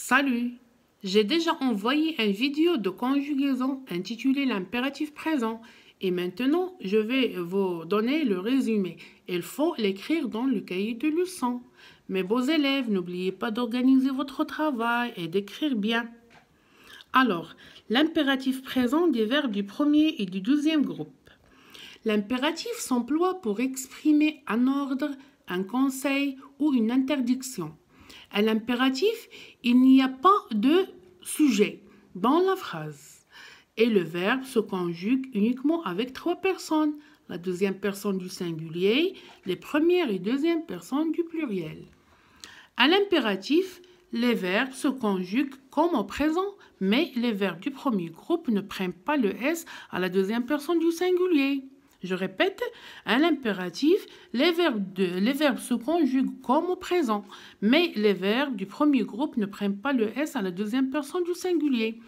Salut! J'ai déjà envoyé une vidéo de conjugaison intitulée l'impératif présent et maintenant je vais vous donner le résumé. Il faut l'écrire dans le cahier de leçon. Mes beaux élèves, n'oubliez pas d'organiser votre travail et d'écrire bien. Alors, l'impératif présent des verbes du premier et du deuxième groupe. L'impératif s'emploie pour exprimer un ordre, un conseil ou une interdiction. À l'impératif, il n'y a pas de sujet dans la phrase et le verbe se conjugue uniquement avec trois personnes, la deuxième personne du singulier, les premières et deuxième personnes du pluriel. À l'impératif, les verbes se conjuguent comme au présent, mais les verbes du premier groupe ne prennent pas le S à la deuxième personne du singulier. Je répète, à l'impératif, les verbes se conjuguent comme au présent, mais les verbes du premier groupe ne prennent pas le S à la deuxième personne du singulier.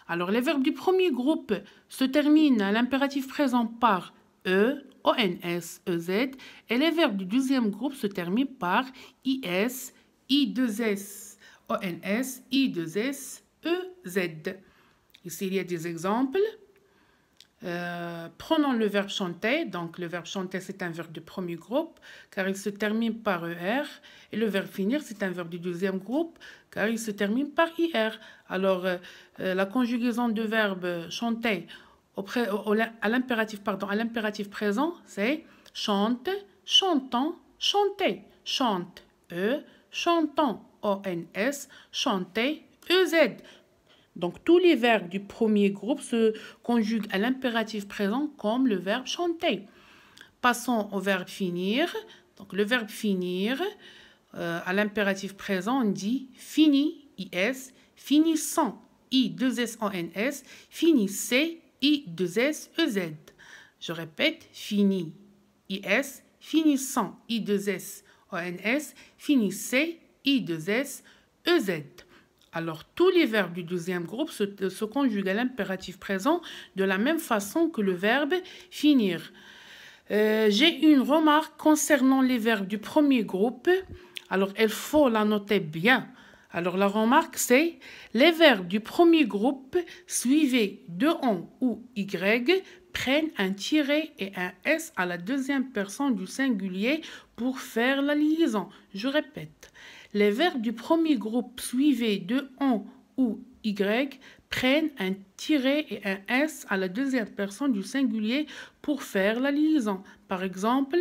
Alors, les verbes du premier groupe se terminent à l'impératif présent par E, ONS, EZ, et les verbes du deuxième groupe se terminent par IS, I2S, ONS, I2S, EZ. Ici, il y a des exemples. Prenons le verbe chanter. Donc, le verbe chanter, c'est un verbe du premier groupe, car il se termine par ER. Et le verbe finir, c'est un verbe du deuxième groupe, car il se termine par IR. Alors, la conjugaison de verbe chanter à l'impératif présent, c'est chante, chantant, chanter. Chante, E, chantant, ONS, chanter, EZ. Donc, tous les verbes du premier groupe se conjuguent à l'impératif présent comme le verbe chanter. Passons au verbe finir. Donc, le verbe finir, à l'impératif présent, on dit fini, IS, finissant, I2SONS, finissez, I2SEZ. Je répète, fini, IS, finissant, I2SONS, finissez, I2SEZ. Alors, tous les verbes du deuxième groupe se conjuguent à l'impératif présent de la même façon que le verbe finir. J'ai une remarque concernant les verbes du premier groupe. Alors, il faut la noter bien. Alors, la remarque, c'est les verbes du premier groupe suivés de on ou y prennent un tiret et un s à la deuxième personne du singulier pour faire la liaison. Je répète. Les verbes du premier groupe suivés de on ou y prennent un tiret et un s à la deuxième personne du singulier pour faire la liaison. Par exemple,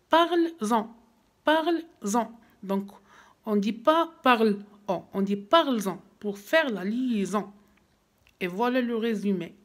parle-en, parle-en. Donc, on ne dit pas parle-en, on dit parle-en pour faire la liaison. Et voilà le résumé.